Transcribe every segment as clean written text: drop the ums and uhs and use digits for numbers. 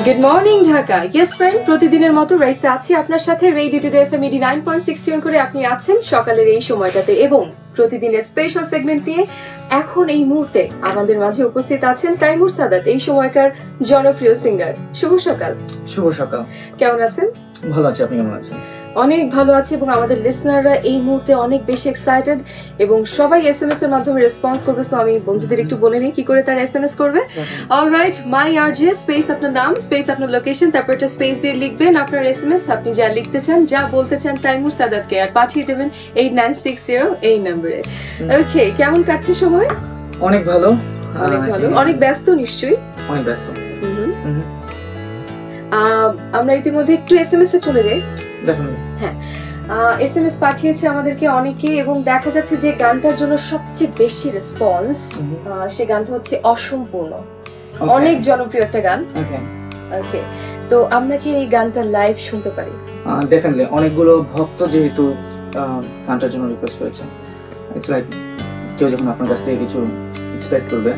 Good morning Dhaka. Yes friend, প্রতিদিনের মতো রাইসা আছি আপনার সাথে রেডিটেড এফএম 89.6 টিউন করে আপনি আছেন সকালের এই সময়টাতে এবং প্রতিদিনের স্পেশাল সেগমেন্ট নিয়ে এখন এই মুহূর্তে আমাদের মাঝে উপস্থিত আছেন তাইমুর সাদাত, এই সময়কার জনপ্রিয় সিঙ্গার। শুভ সকাল। শুভ সকাল। কেমন আছেন? ভালো আছি, আপনি কেমন আছেন? অনেক ভালো আছে এবং আমাদের লিসনাররা এই মুহূর্তে অনেক বেশি এক্সাইটেড এবং সবাই এসএমএস এর মাধ্যমে রেসপন্স করবে। সো আমি বন্ধুদের একটু বলে নিই কি করে তারা এসএমএস করবে। অলরাইট, মাই আরজে স্পেস আপনার নাম, স্পেস আপনার লোকেশন, তারপর একটা স্পেস দিয়ে লিখবেন আপনার এসএমএস, আপনি যা লিখতে চান, যা বলতে চান তাইমুর সাদাতকে, আর পাঠিয়ে দেবেন 8960 এই নম্বরে। ওকে, কেমন কাটছে সময়? অনেক ভালো। অনেক ভালো। অনেক ব্যস্ত নিশ্চয়ই? অনেক ব্যস্ত। আমরা ইতিমধ্যে একটু এসএমএস এ চলে যাই। হ্যাঁ, এসএমএস পাঠিয়েছে আমাদেরকে অনেকে এবং দেখা যাচ্ছে যে গানটার জন্য সবচেয়ে বেশি রেসপন্স সে গানটা হচ্ছে অসম্পূর্ণ। অনেক জনপ্রিয় একটা গান। ওকে, তো আমরা কি এই গানটা লাইভ শুনতে পারি? ডেফিনেটলি। অনেকগুলো ভক্ত যেহেতু গানটার জন্য রিকোয়েস্ট করেছে, ইটস লাইক কেউ যখন আপনার কাছ থেকে কিছু এক্সপেক্ট করবে,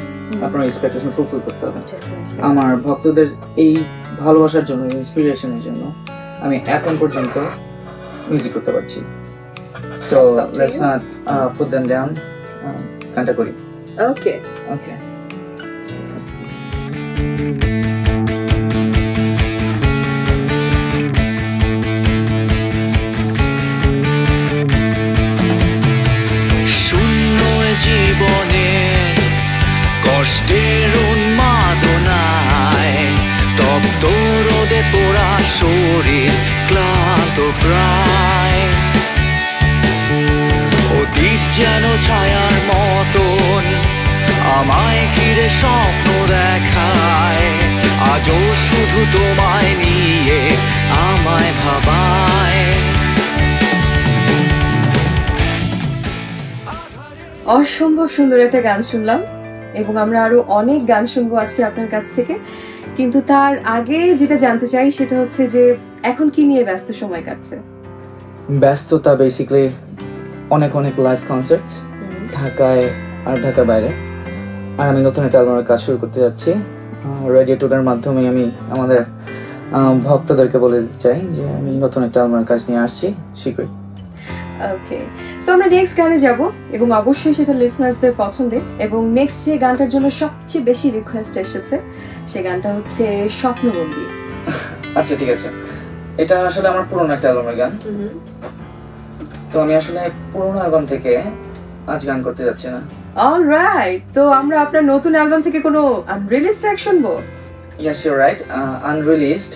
আপনার এক্সপেকটেশন ফুলফিল করতে হবে। আমার ভক্তদের এই ভালোবাসার জন্য, ইন্সপিরেশনের জন্য আমি এখন পর্যন্ত মিউজিক করতে পারছি। So let's not put them down, গানটা করি। ওকে ওকে। শূন্য জীবনে কষ্টের উন্মাদনায় তপ্ত রোদে পোড়া শরীর ক্লান্ত প্রায়, অতীত যেন ছায়ার মতন আমায় ঘিরে স্বপ্ন দেখায়, আজও শুধু তোমায় নিয়ে আমায় ভাবায়। অসম্ভব সুন্দর একটা গান শুনলাম এবং আমরা আরো অনেক গান শুনবো আজকে আপনার কাছ থেকে, কিন্তু তার আগে যেটা জানতে চাই সেটা হচ্ছে যে এখন কি নিয়ে ব্যস্ত সময় কাটছে? ব্যস্ততা বেসিক্যালি অনেক অনেক লাইভ কনসার্টস ঢাকায় আর ঢাকার বাইরে, আর আমি নতুন একটা অ্যালবামের কাজ শুরু করতে যাচ্ছি। রেডিও টুরের মাধ্যমে আমি আমাদের ভক্তদেরকে বলে দিতে চাই যে আমি নতুন একটা অ্যালবামের কাজ নিয়ে আসছি শীঘ্রই। ওকে, সো আমরা নেক্সট গানে যাব এবং অবশ্যই সেটা লিসনার্সদের পছন্দের, এবং নেক্সট যে গানটার জন্য সবচেয়ে বেশি রিকোয়েস্ট এসেছে সে গানটা হচ্ছে স্বপ্নবন্দী। আচ্ছা ঠিক আছে, এটা আসলে আমার পুরনো একটা অ্যালবামের গান। তো আমি আসলে পুরনো অ্যালবাম থেকে আজ গান করতে যাচ্ছি না। অলরাইট, তো আমরা আপনার নতুন অ্যালবাম থেকে কোনো আনরিলিজড ট্র্যাক শুনবো? Yes, you're right. Unreleased,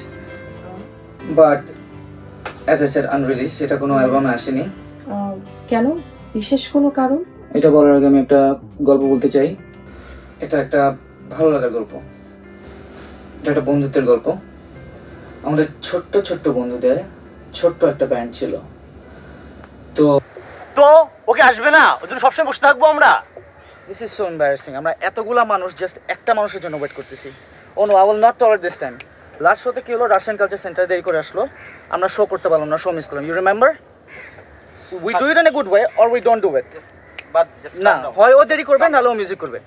but as I said, unreleased. এটা কোনো অ্যালবামে আসেনি। কেন? বিশেষ কোনো কারণ? এটা বলার আগে আমি একটা গল্প বলতে চাই। এটা একটা ভালো লাগার গল্প, এটা একটা বন্ধুত্বের গল্প। আমাদের ছোট্ট ছোট্ট বন্ধুদের ছোট্ট একটা ব্যান্ড ছিল। তো ওকে আসবে না, ওর জন্য সবসময় বসে থাকবো আমরা। This is so embarrassing. আমরা এতগুলা মানুষ জাস্ট একটা মানুষের জন্য ওয়েট করতেছি। Oh no, I will not tolerate this time. Last শোতে কি হলো, রাশিয়ান কালচার সেন্টার দেরি করে আসলো, আমরা শো করতে পারলাম না, শো মিস করলাম। You remember? We do it in a good way or we don't do it. But না, হয় ও দেরি করবে নাহলে ও মিউজিক করবে,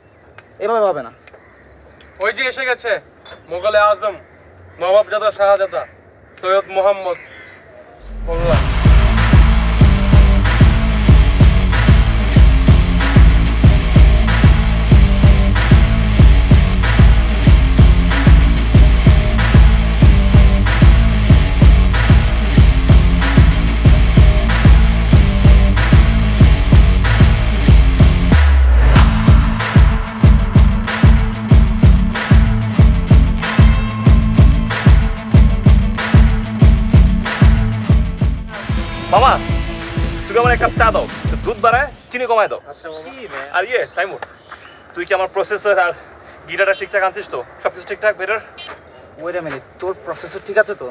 এভাবে হবে না। ওই যে এসে গেছে মোগলে আজম নবাবজাদা শাহজাদা সৈয়দ মোহাম্মদ মোল্লা। মামা, তুমি আমার এক কাপ চা দাও, দুধ বাড়ায় চিনি কমায় দাও। আর তাইমুর, তুই কি আমার প্রসেসর আর গিটারটা ঠিকঠাক আনছিস তো? সবকিছু ঠিকঠাক বেটার? ওয়েট আ মিনিট, তোর প্রসেসর ঠিক আছে তো?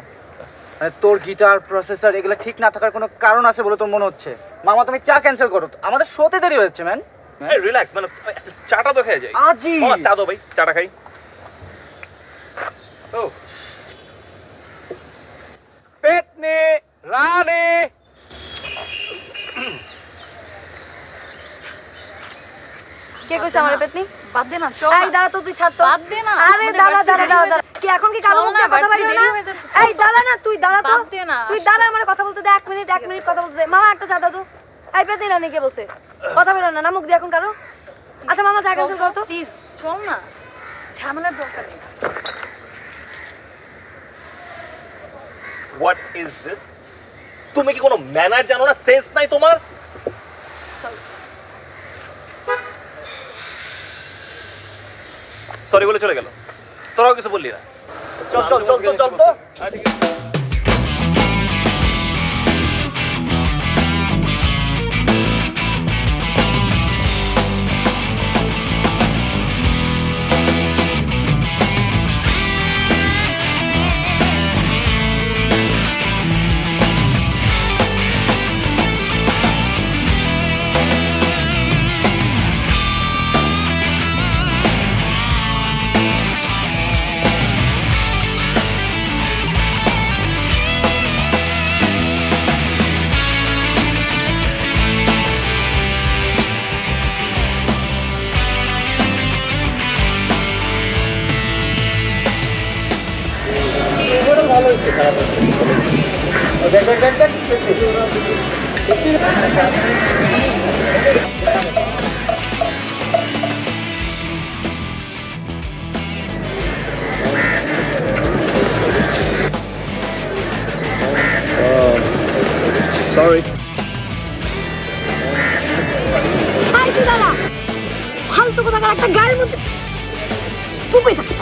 মানে তোর গিটার প্রসেসর এগুলো ঠিক না থাকার কোনো কারণ আছে বলে তোর মনে হচ্ছে? মামা তুমি চা ক্যান্সেল করো, আমাদের শোতে দেরি হচ্ছে ম্যান। রিল্যাক্স, মানে চাটা তো খেয়ে যাই। আজি চা দাও ভাই, চাটা খাই। ও পেটনি রানে কে কইছে আমার পেতনি? বাদ দে না, চল। এই দাঁড়া তো, তুই ছাড় তো। বাদ দে না। আরে দাঁড়া দাঁড়া দাঁড়া। কি এখন কি কালো মুখে কথা বলবি না? এই দাঁড়া না, তুই দাঁড়া তো, তুই দাঁড়া, আমার কথা বলতে দে, 1 মিনিট কথা বলতে দে। মামা একটা চা দাও তো। এই পেতে রানি কে বসে কথা বলো না, না মুখ দিয়ে এখন কারো। আচ্ছা মামা চা ক্যান্সেল কর তো প্লিজ, চল না, ঝামেলার দরকার নেই। What is this? তুমি কি কোনো ম্যানার জানো না? সেন্স নাই তোমার? সরি বলে চলে গেল, তোরাও কিছু বললি না। চল চল চল তো চল তো। Sorry. হাই তুই দাঁড়া, ফালতু কথা একটা গায়ের মধ্যে স্টুপিড একটা।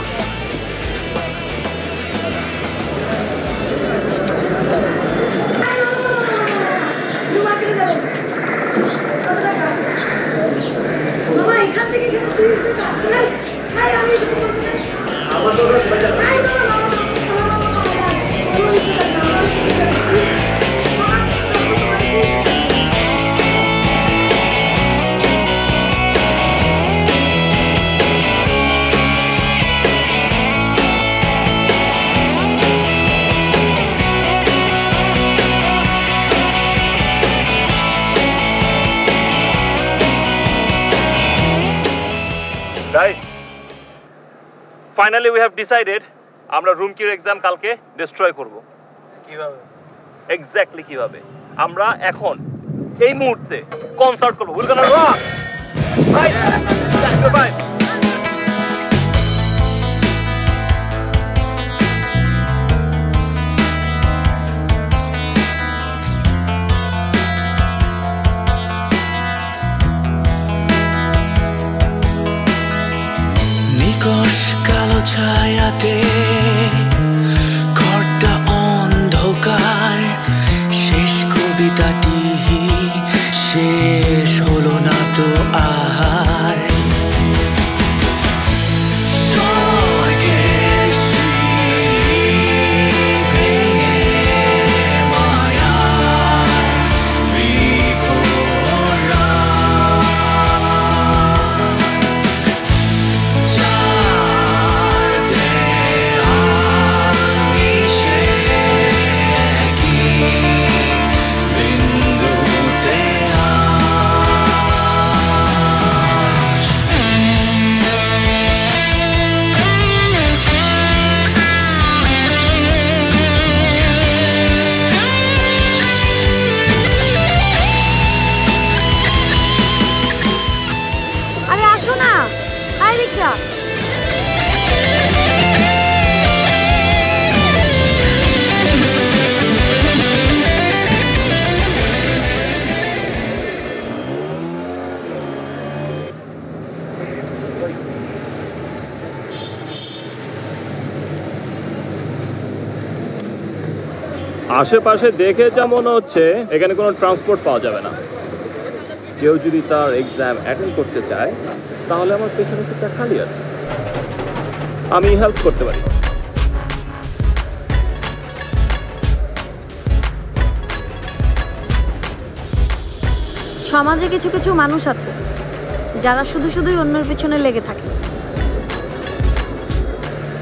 Guys, finally we have decided আমরা রুম কির এক্সাম কালকে ডিস্ট্রয় করব। কিভাবে? এক্স্যাক্টলি কিভাবে? আমরা এখন এই মুহূর্তে কনসার্ট করব। We're gonna rock. Right? Goodbye. নিকষ কালো ছায়াতে ঘরটা অন্ধকার, শেষ কবিতাটি শেষ হলো না তো আর। স্বর্গের সিঁড়ি ভেঙে মায়ার বিভোরা আরে আসো না, হাই রিক্সা। আশেপাশে দেখে যা মনে হচ্ছে এখানে কোনো ট্রান্সপোর্ট পাওয়া যাবে না। কেউ যদি তার এক্সাম অ্যাটেন্ড করতে চায় তাহলে আমার পেছনে সেটা খালি আছে, আমি হেল্প করতে পারি। সমাজে কিছু কিছু মানুষ আছে যারা শুধু শুধুই অন্যের পিছনে লেগে থাকে।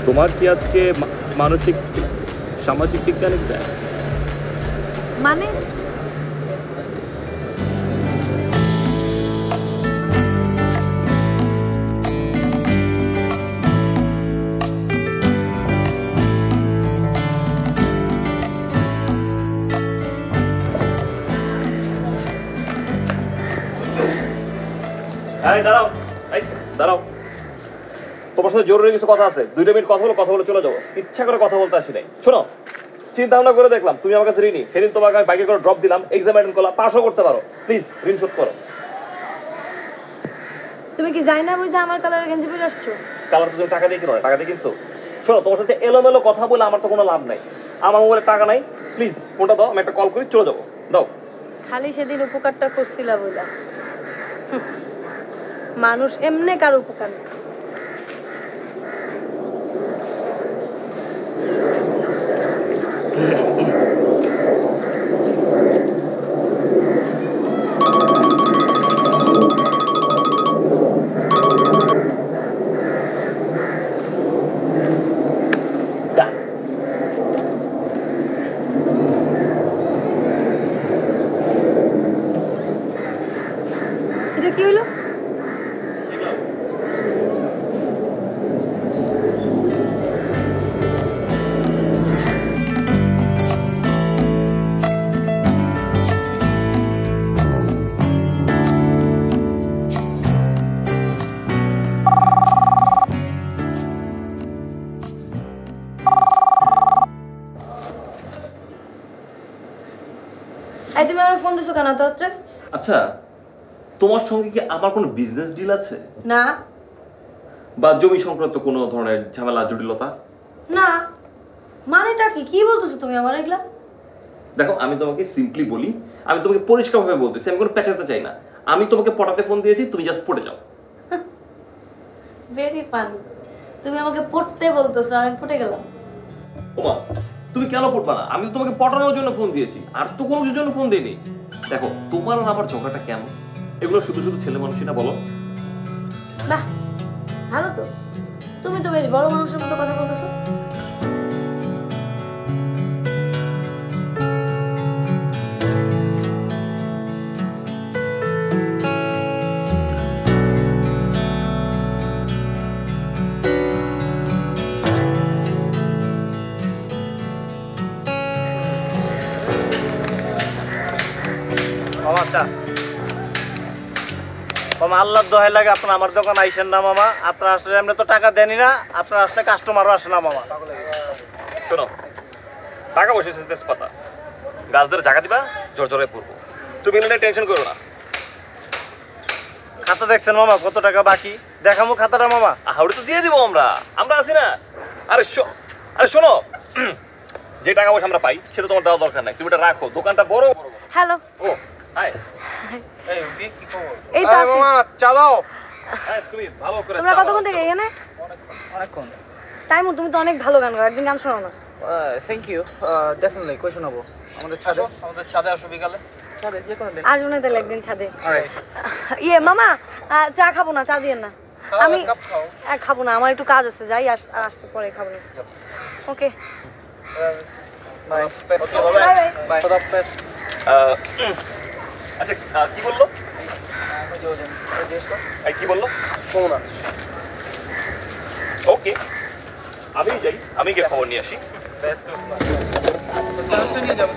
তোমার কি আজকে মানসিক সামাজিক বিজ্ঞান এক্সাম? মানে এই দাঁড়াও, এই দাঁড়াও, তোমার সাথে জরুরি কিছু কথা আছে। 2 মিনিট কথা বলে চলে যাবো। ইচ্ছা করে কথা বলতে আসি নাই। শোনো, চিন্তা ভাবনা করে দেখলাম তুমি আমার কাছে ঋণী। সেদিন তোমাকে আমি বাইকে করে ড্রপ দিলাম, এক্সাম অ্যাটেন্ড করলাম, পাসও করতে পারো। প্লিজ ঋণ শোধ করো। তুমি কি জানি না বুঝে আমার কালারের গেঞ্জি পরে আসছো? কালার তো তুমি টাকা দিয়ে কিনো না, টাকা দিয়ে কিনছো। শোনো, তোমার সাথে এলোমেলো কথা বলে আমার তো কোনো লাভ নাই। আমার মোবাইলে টাকা নাই, প্লিজ ফোনটা দাও, আমি একটা কল করি, চলে যাবো। দাও। খালি সেদিন উপকারটা করছিলা বইলা। মানুষ এমনি কার উপকার নেই। এটা কি হইলো? এই তুমি আমার ফোন দিছো কেন এত রাত্রে? আচ্ছা, তোমার সঙ্গে কি আমার কোনো বিজনেস ডিল আছে? না বা জমি সংক্রান্ত কোনো ধরনের ঝামেলা জটিলতা? না, মানেটা কি? কি বলতেছো তুমি আমার এগুলা? দেখো, আমি তোমাকে সিম্পলি বলি, আমি তোমাকে পরিষ্কারভাবে বলতেছি, আমি কোনো পেঁচাতে চাই না। আমি তোমাকে পটাতে ফোন দিয়েছি, তুমি জাস্ট পড়ে যাও। Very funny. তুমি আমাকে পড়তে বলতেছো আর আমি পড়ে গেলাম। ওমা, তুমি কেন পড়বা না? আমি তো তোমাকে পটানোর জন্য ফোন দিয়েছি, আর তো কোনো কিছুর জন্য ফোন দেইনি। দেখো, তোমার আর আমার ঝগড়াটা কেন? এগুলো শুধু শুধু ছেলে মানুষই না, বলো? বাহ, ভালো তো। তুমি তো বেশ বড় মানুষের মতো কথা বলতেছো। মামা চা। মামা আল্লাহর দোহাই লাগে আপনার আমার দোকান আইসেন না মামা। আপনার আসলে আমরা তো টাকা দেনি না, আপনার আসলে কাস্টমারও আসে না মামা। শোনো, টাকা পয়সা বেশ কথা, গাছ ধরে জায়গা দিবা, জোর জোরে পড়বো। তুমি এগুলো টেনশন করো না। খাতা দেখছেন মামা কত টাকা বাকি? দেখামো খাতাটা মামা। হাওড়ে তো দিয়ে দিব আমরা, আমরা আছি না। আরে শোনো, যে টাকা পয়সা আমরা পাই সেটা তোমার দেওয়া দরকার নাই, তুমি এটা রাখো। দোকানটা বড় বড়। হ্যালো। ও হাই। এই তো আছি। মামা চা দাও। তুমি ভালো করে তোমরা কতক্ষণ থেকে এখানে? অনেকক্ষণ। তাইমু, তুমি তো অনেক ভালো গান গাও, একদিন গান শোনাও না। Thank you, definitely. কই শোনাবো? আমাদের ছাদে। আমাদের ছাদে আসো বিকালে। ছাদে যে কোনো দিন। আসবো না তাহলে একদিন ছাদে। অলরাইট। ইয়ে মামা, চা খাবো না, চা দিয়েন না। আমি খাবো না, আমার একটু কাজ আছে, যাই আসতে পরে খাবো না। Okay bye. Bye bye. আচ্ছা, কি বললো? কি বললো? শোনা ওকে, আমি যাই, আমি গিয়ে খবর নিয়ে আসি। নিয়ে যাবো।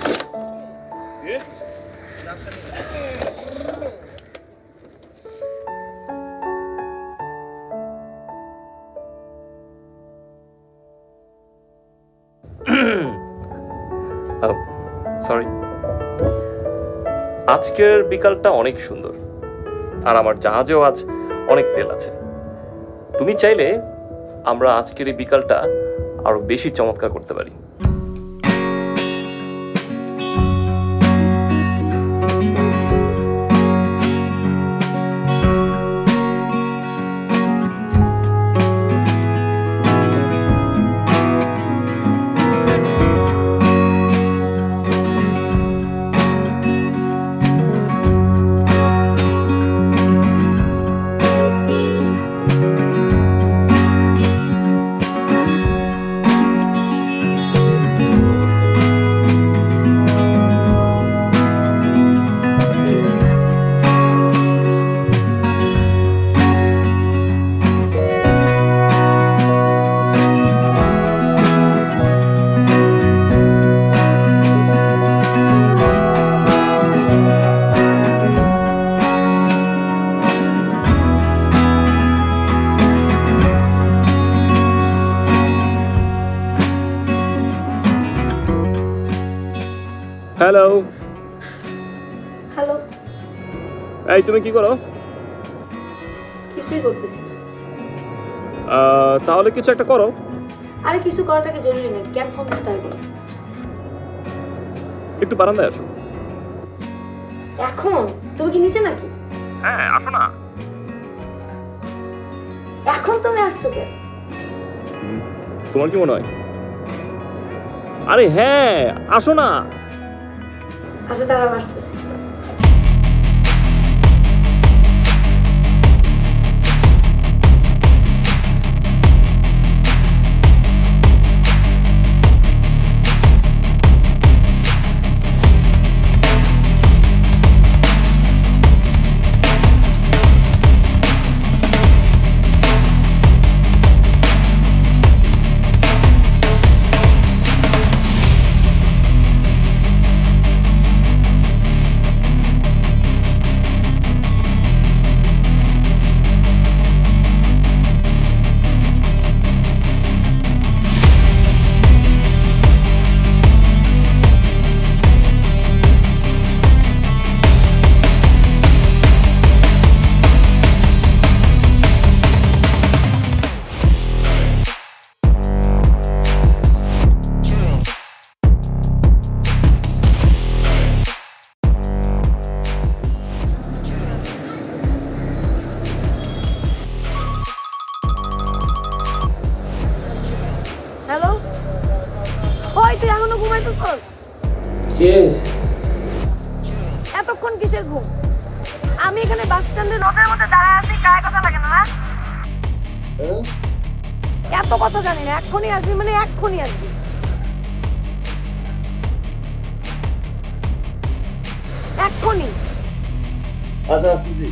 সরি, আজকের বিকালটা অনেক সুন্দর, আর আমার জাহাজেও আজ অনেক তেল আছে। তুমি চাইলে আমরা আজকের এই বিকালটা আরো বেশি চমৎকার করতে পারি। হ্যালো। হ্যালো। এই তুমি কি করো? কিছুই করতেছি না। তাহলে কিছু একটা করো। আরে কিছু করাটাকে জরুরি নেই, কেন ফোন দিচ্ছ তাই বলো। একটু বারান্দায় আসো। এখন তুমি কি নিচে নাকি? হ্যাঁ আসো না। এখন তুমি আসছো কেন? তোমার কি মনে হয়? আরে হ্যাঁ আসো না। আচ্ছা তারা আসতেছে। হ্যালো, ওই তুই এখনো ঘুমাইতেছস? কে? এতক্ষণ কিসের ঘুম? আমি এখানে বাস স্ট্যান্ডে রোদের মধ্যে দাঁড়ায় আছি, কার কথা লাগে না? এত কথা জানি না, এক্ষুনি আসবি মানে এক্ষুনি আসবি। এক্ষুনি। আচ্ছা আসতেছি।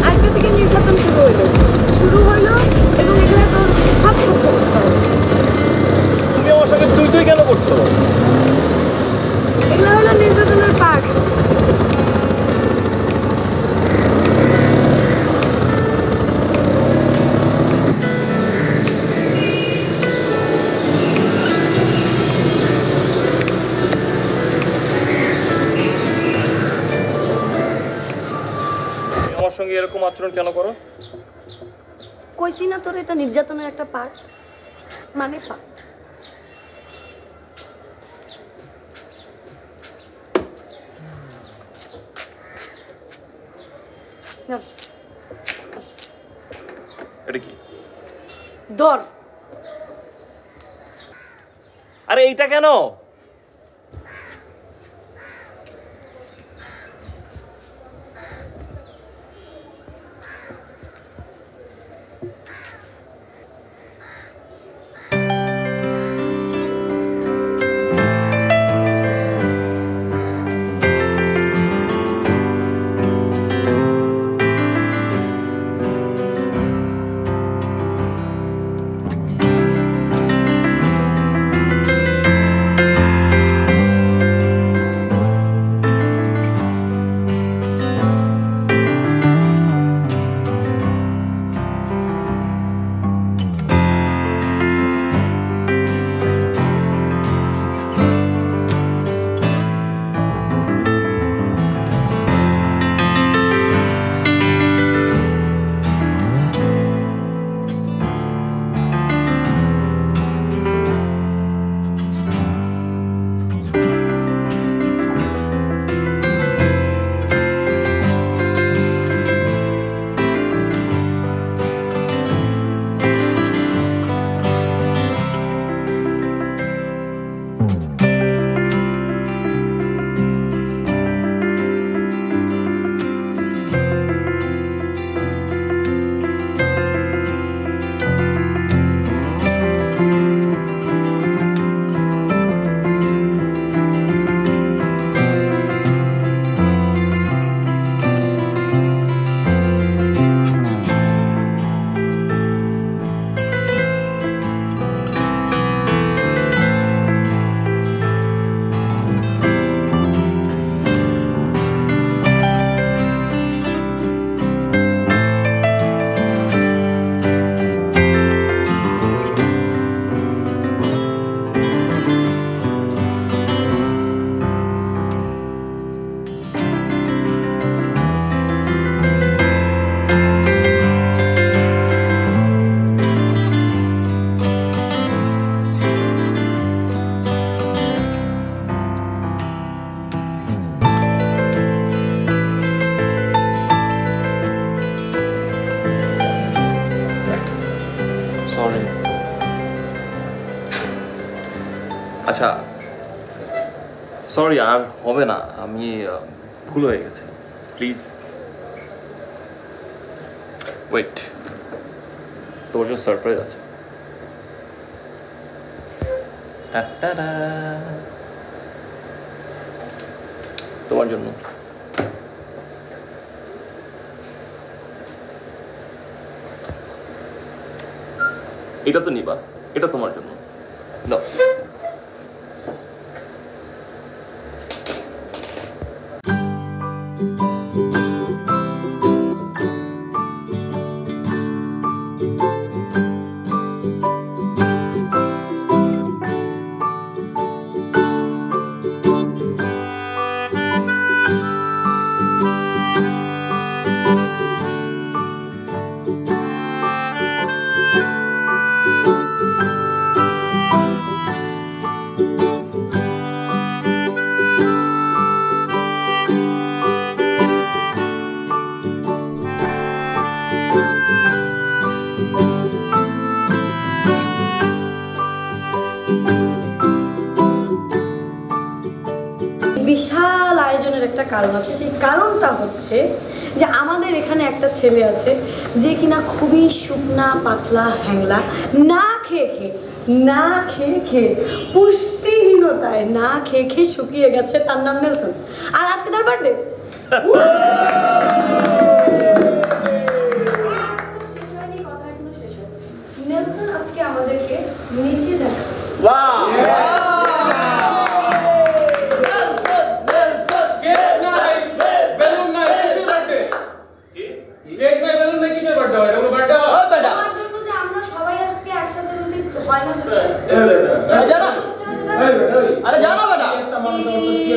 আজকে থেকে নির্যাতন শুরু হইলো এবং এখানে তোর সব সহ্য করতে হবে। তুমি আমার সঙ্গে তুই তুই কেন করছো? এগুলো হলো নির্যাতনের পার্ট। আমার সঙ্গে এরকম আচরণ কেন করো? কইছি না তোর এটা নির্যাতনের একটা পার্ট, মানে পার্ট। এটা কি? ধর। আরে এইটা কেন? সরি। আচ্ছা সরি, আর হবে না, আমি ভুল হয়ে গেছে, প্লিজ। ওয়েট, তোমার জন্য সারপ্রাইজ আছে। টা-টা-ডা। তোমার জন্য। এটা তো নিবা, এটা তোমার জন্য। দাও। বিশাল আয়োজনের একটা কারণ আছে, সেই কারণটা হচ্ছে যে আমাদের এখানে একটা ছেলে আছে যে কিনা খুবই শুকনা পাতলা হ্যাংলা, না খেয়ে খেয়ে পুষ্টিহীনতায় না খেয়ে শুকিয়ে গেছে। তার নাম নেলসন, আর আজকে তার বার্থডে। নেলসন আজকে আমাদেরকে নিচে দেখা। আরে জানা বেটা একটা মানুষ কি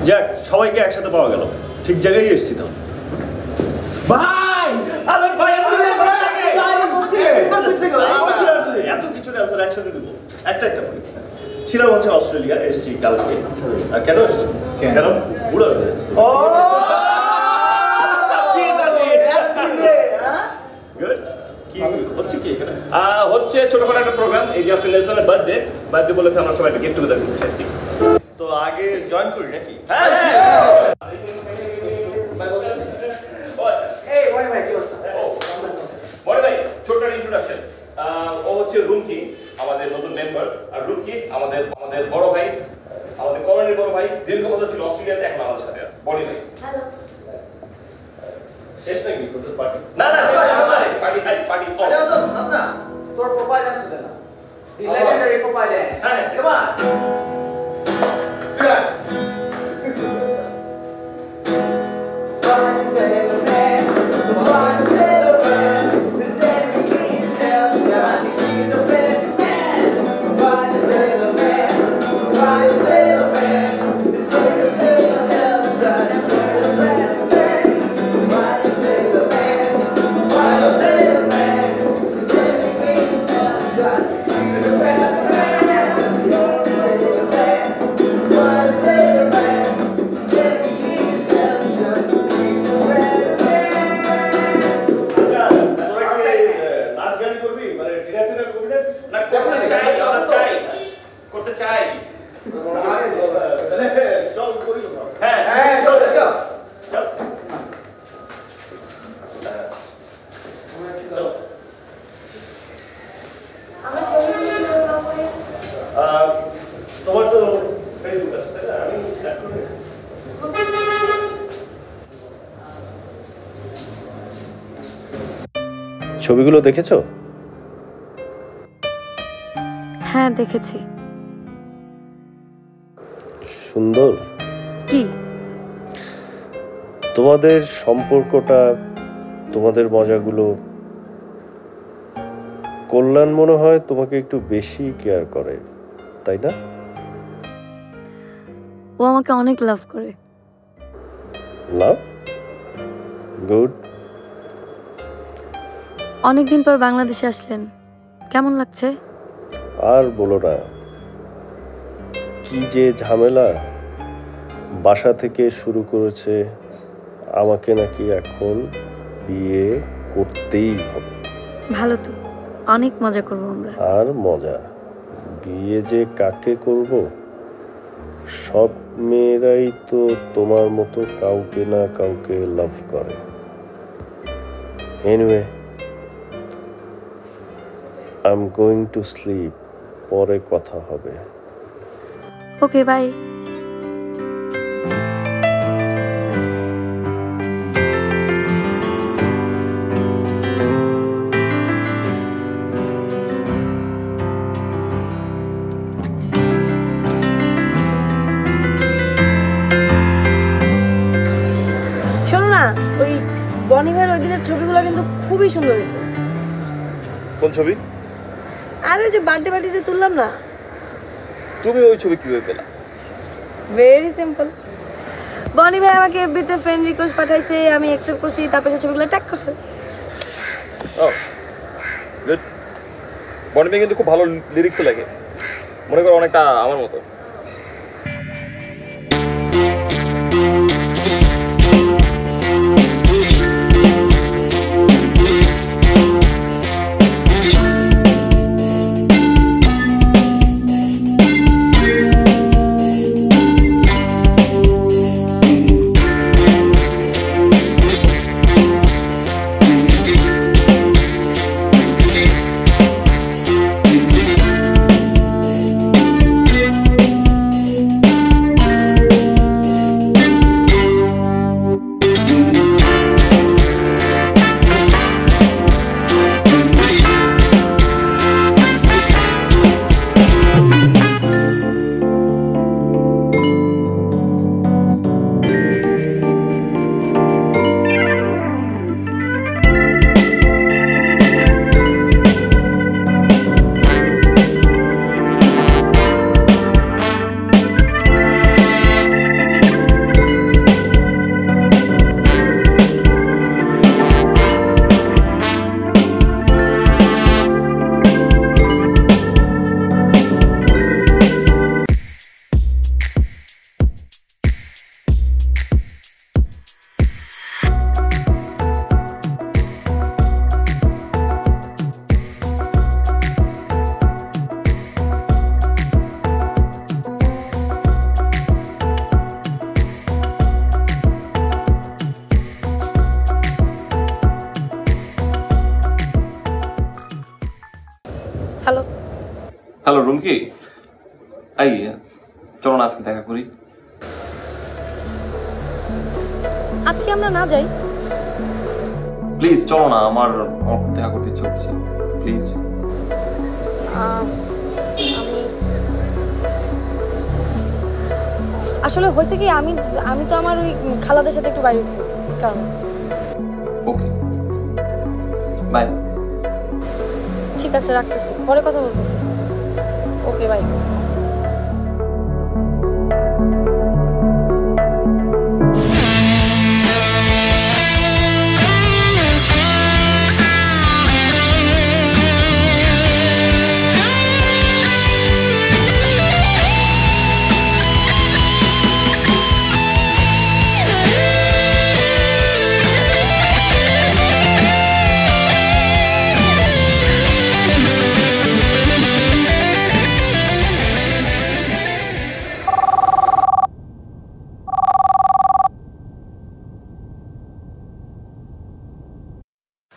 যাক, সবাইকে একসাথে পাওয়া গেল, ঠিক জায়গায় এসেছি তো। ভাই আরে ভাই এত কিছুর অ্যান্সার একসাথে দেবো, একটা বলি। ছিলাম হচ্ছে অস্ট্রেলিয়া, এসেছি কালকে। আর কেন এসেছি? কেন বুড়ো হয়ে যাচ্ছে। কি হচ্ছে কি এখানে? হচ্ছে ছোটখাটো একটা প্রোগ্রাম। এই যে আজকে নেলসনের বার্থডে বলেছে, আমরা সবাই গেট টুগেদার করছি আর কি। তো আগে জয়েন করি নাকি? বড় ভাই, ছোট্ট ইন্ট্রোডাকশন। ও হচ্ছে রুমকি, আমাদের নতুন মেম্বার। আর রুমকি আমাদের বড় ভাই, আমাদের কলোনির বড় ভাই। দীর্ঘ বছর ছিল অস্ট্রেলিয়াতে, এখন আমাদের সাথে আছে। বড় ভাই শেষ নাকি পার্টি? না না, শেষ না, পার্টি তোর প্রোফাইল আছে না? The legendary profile. Come on. Yeah. তোমার তো ফেসবুক আছে তাই না? আমি ছবিগুলো দেখেছো? হ্যাঁ দেখেছি। সুন্দর। কি? তোমাদের সম্পর্কটা, তোমাদের মজাগুলো, কল্যাণ মনে হয় তোমাকে একটু বেশি কেয়ার করে, তাই না? ও আমাকে অনেক লাভ করে। লাভ? গুড। অনেকদিন পর বাংলাদেশে আসলেন, কেমন লাগছে? আর বলো না, কি যে ঝামেলা। বাসা থেকে শুরু করেছে আমাকে নাকি এখন বিয়ে করতেই হবে। ভালো তো, অনেক মজা করবো আমরা। আর মজা, বিয়ে যে কাকে করব? সব মেয়েরাই তো তোমার মতো কাউকে না কাউকে লাভ করে। Anyway, I am going to sleep, পরে কথা হবে। Okay bye. শোনো না, ওই বনি ভাইয়ের ওই দিনের ছবিগুলো কিন্তু খুবই সুন্দর হয়েছে। কোন ছবি? আর ওই যে বার্থডে পার্টিতে তুললাম না। তুমি ওই ছবি কিভাবে পেলা? Very simple. বনি ভাই আমাকে এফবিতে ফ্রেন্ড রিকোয়েস্ট পাঠাইছে, আমি অ্যাকসেপ্ট করছি, তারপর সেই ছবিগুলো ট্যাগ করছে। ও গুড। বনি ভাই কিন্তু খুব ভালো লিরিক্স লাগে, মনে করো অনেকটা আমার মতো। হ্যালো। হ্যালো রুমকি, এই চলো না আজকে দেখা করি। আজকে আমরা না যাই? প্লিজ চলো না, আমার দেখা করতে ইচ্ছে হচ্ছে, প্লিজ। আসলে হয়েছে কি, আমি তো আমার ওই খালাদের সাথে একটু বাইরে হয়েছি, কারণ। Okay bye. ঠিক আছে, রাখতেছি, পরে কথা বলতেছি। Okay bye.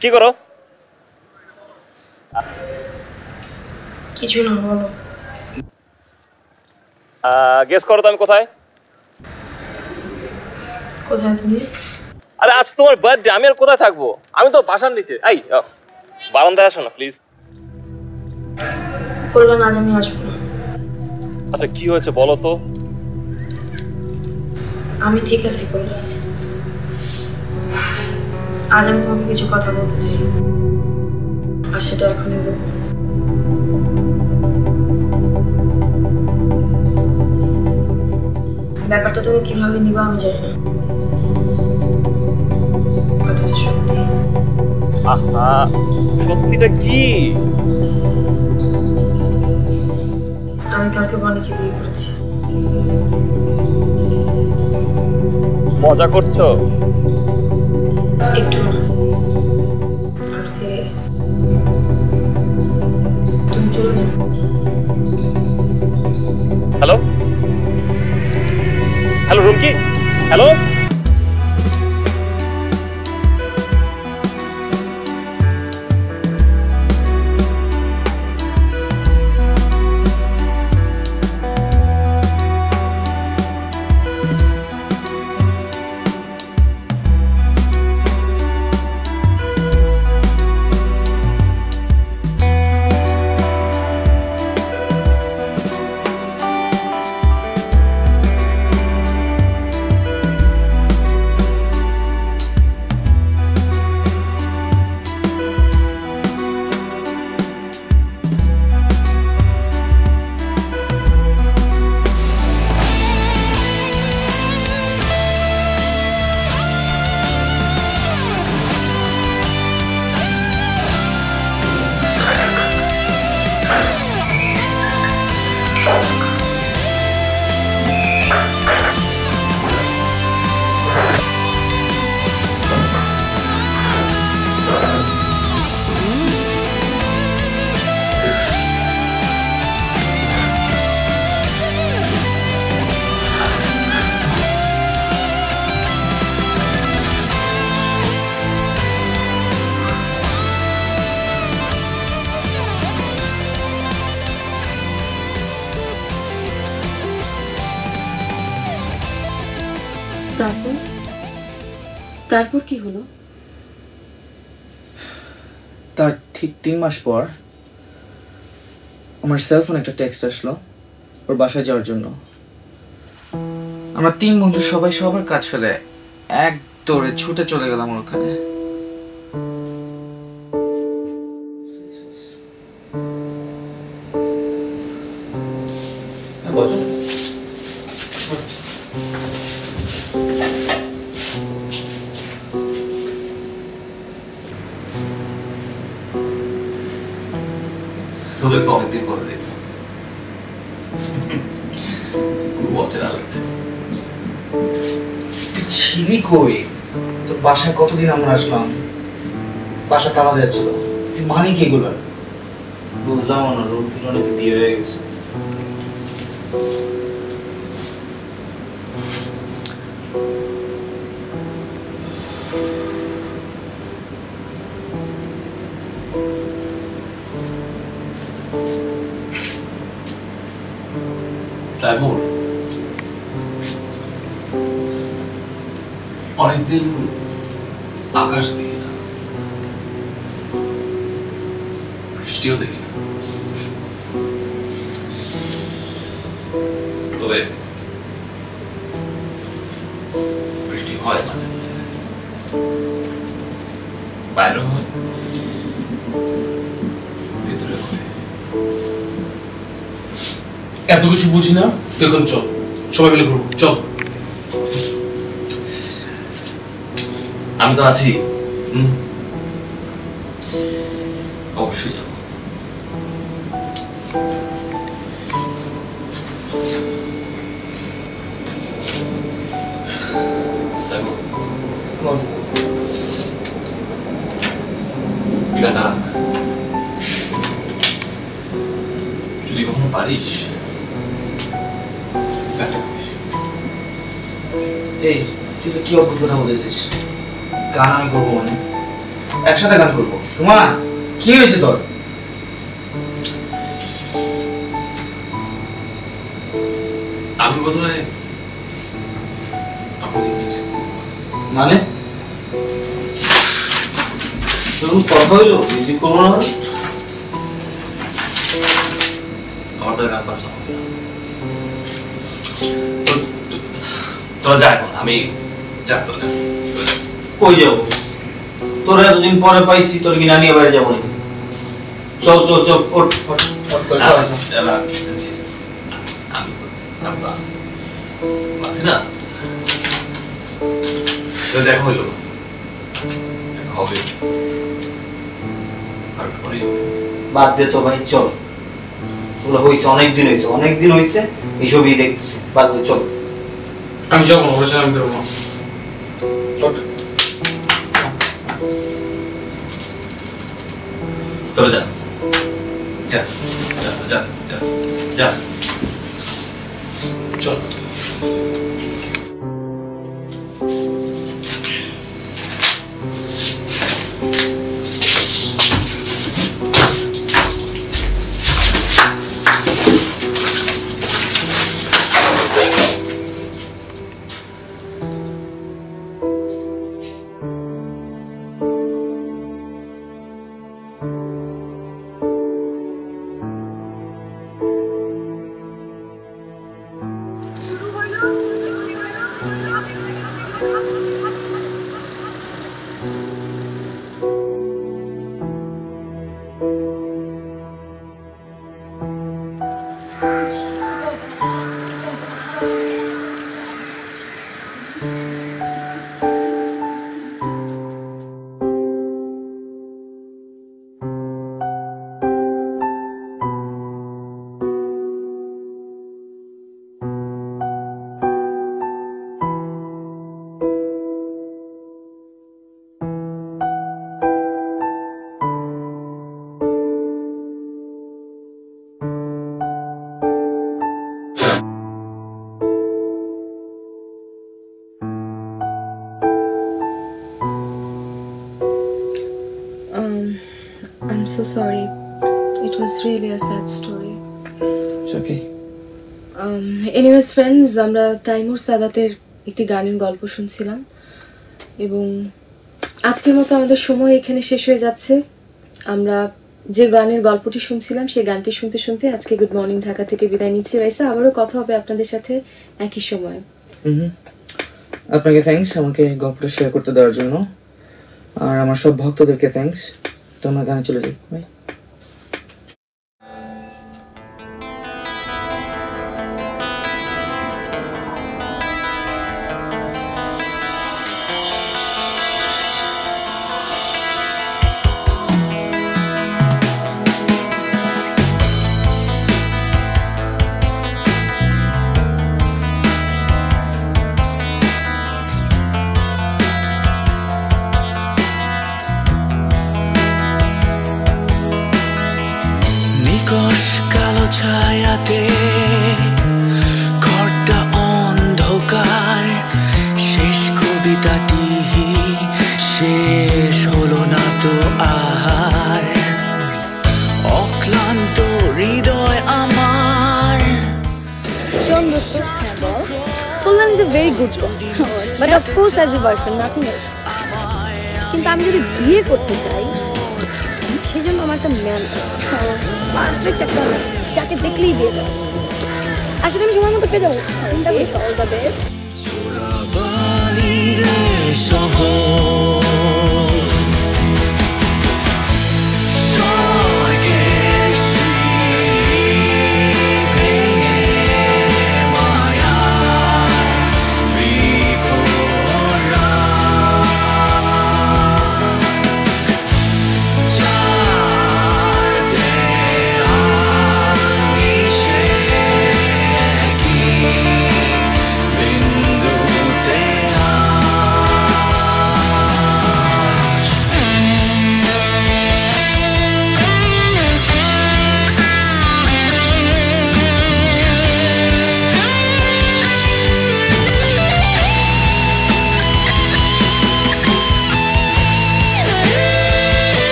কি করো? কিছু না, বলো। গেস করো তো আমি কোথায়? কোথায় তুমি? আরে আজ তোমার বার্থডে, আমি আর কোথায় থাকবো? আমি তো বাসার নিচে। এই বারান্দায় আসো না প্লিজ। বললেন আজ আমি আসবো না। আচ্ছা কি হয়েছে বলো তো? আমি ঠিক আছি বললেন, আজ আমি তোমাকে কিছু কথা বলতে চাই, আর সেটা এখনই বলবো। ব্যাপারটা তুমি কিভাবে নিবা আমি জানি না, কথাটা সত্যি। আহা, সত্যিটা কি? আমি কালকে বনিকে বিয়ে করেছি। মজা করছো? একটু না, আমি সিরিয়াস। তুমি চলে যাও। Hello hello Rumki, hello. তারপর কি হলো? তার ঠিক 3 মাস পর আমার সেলফোনে একটা টেক্সট আসলো ওর বাসায় যাওয়ার জন্য। আমরা 3 বন্ধু সবাই সবার কাজ ফেলে এক দৌড়ে ছুটে চলে গেলাম ওর ওখানে। তোদেরকে অনেকদিন পরে দেখলাম, খুব অচেনা লাগছে। ছিলি কই? তোর বাসায় কতদিন আমরা আসলাম, বাসা তালা দেওয়া ছিল, মানে কি এগুলো? বুঝলাম না, রুম থেকে অনেক বিয়ে হয়ে গেছে। তাইমুর, অনেকদিন আকাশ দেখি না, বৃষ্টিও দেখি না, তবে বৃষ্টি হয় মাঝে মাঝে, বাইরে হয়, ভেতরে হয়। এত কিছু বুঝি না, দেখুন চল সবাই মিলে ঘুরবো, চল। আমি তো আছি, অবশ্যই যাবো। যদি কখনো পারিস এই তুই তো কি অদ্ভুত কথা বলেছিস? গান আমি করবো মানে একসাথে গান করবো? তোমা কি হয়েছে তোর? আমি বোধহয় মানে কথা হইলো মিউজিক করবো না? আমাদের গান বাজনা তোরা যা এখন আমি যা তোরা যা কই যাবো তোরা এতদিন পরে পাইছি তোর কি নানিয়ে বাইরে যাবো নাকি চল চল চল ওঠ আমি তো আসি না তো দেখা হইল হবে আর পরে বাদ দে তো ভাই চল ওগুলো হয়েছে অনেকদিন হয়েছে এইসবই দেখতেছি বাদ দে চল আমি যাবো না ওরা আমি বেরোবো চল তোরা যা যা যা যা যা যা চল I'm so sorry. It was really a sad story. It's okay. Anyways friends, আমরা তাইমুর সাদাতের একটি গানের গল্প শুনছিলাম এবং আজকের মতো আমাদের সময় এখানে শেষ হয়ে যাচ্ছে। আমরা যে গানের গল্পটি শুনছিলাম সেই গানটি শুনতে শুনতে আজকে গুড মর্নিং ঢাকা থেকে বিদায় নিচ্ছি। রাইসা, আবারও কথা হবে আপনাদের সাথে একই সময়। আপনাকে থ্যাঙ্কস আমাকে গল্পটা শেয়ার করতে দেওয়ার জন্য, আর আমার সব ভক্তদেরকে থ্যাঙ্কস। তোমরা গানে চলে যাই, বাই। ছায়াতে ঘরটা অন্ধকার, শেষ কবিতাটি শেষ হলো না তো আর, অক্লান্ত হৃদয় আমার। Solon is a very good boy, but of course as a boyfriend, nothing else. কিন্তু আমি যদি বিয়ে করতে চাই সেজন্য আমার একটা ম্যান পারফেক্ট একটা যাকে দেখলেই বিয়ে দেয়। আসলে আমি সময় মতো পেয়ে যাবো। All the best.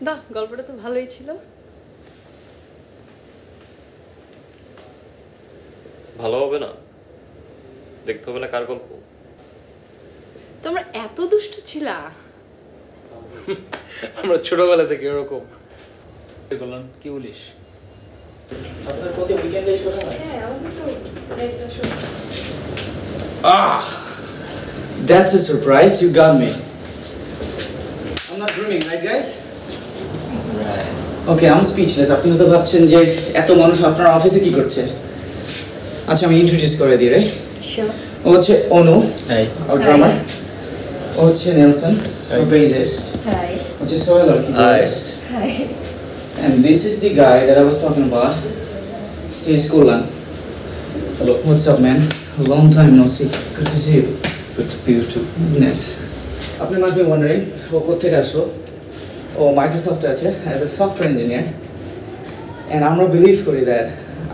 বাহ, গল্পটা তো ভালোই ছিল। ভালো হবে না, দেখতে হবে না কার গল্প। তোমরা এত দুষ্ট ছিলা? আমরা ছোটবেলা থেকে এরকম। বললাম কি বলিস? আপনার প্রতি উইকেন্ডে শো হয়? হ্যাঁ, আমাদের তো এটা show. That's a surprise. You got me. I'm not dreaming, right, guys? Right. Okay, I'm speechless. আপনি হয়তো ভাবছেন যে এত মানুষ আপনার অফিসে কি করছে। আচ্ছা, আমি ইন্ট্রোডিউস করে দিই, রাইট? Sure. ও হচ্ছে অনু, Hey. our drummer. ও হচ্ছে নেলসন, our bassist. Hi. হচ্ছে Sohel, our keyboardist. Hi. And this is the guy that I was talking about. He's Kulan. Hello. What's up, man? A long time no see. Good to see you. Good to see you too. Yes. আপনি must be wondering, ও কোথেকে আসলো? ও মাইক্রোসফটে আছে as a software engineer. And আমরা believe করি that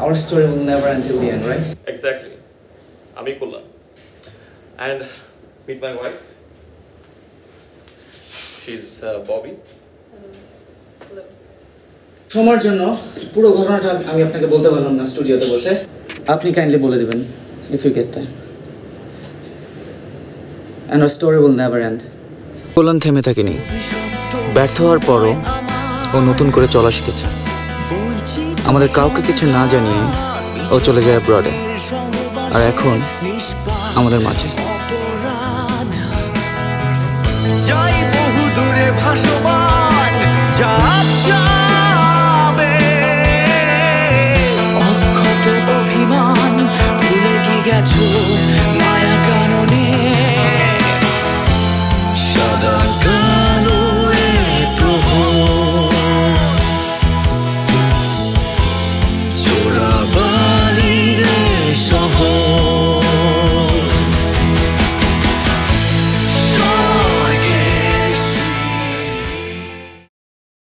our story will never end till the end, right? Exactly, আমি করলাম। And meet my wife, she is Bobby. সময়ের জন্য পুরো ঘটনাটা আমি আপনাকে বলতে পারলাম না স্টুডিওতে বসে। আপনি কাইন্ডলি বলে দিবেন if you get time. And our story will never end. Kalyan থেমে থাকেনি। ব্যর্থ হওয়ার পরও ও নতুন করে চলা শিখেছে। আমাদের কাউকে কিছু না জানিয়ে ও চলে যায় ব্রডে, আর এখন আমাদের মাঝে। যাই বহু দূরে ভাসমান, যা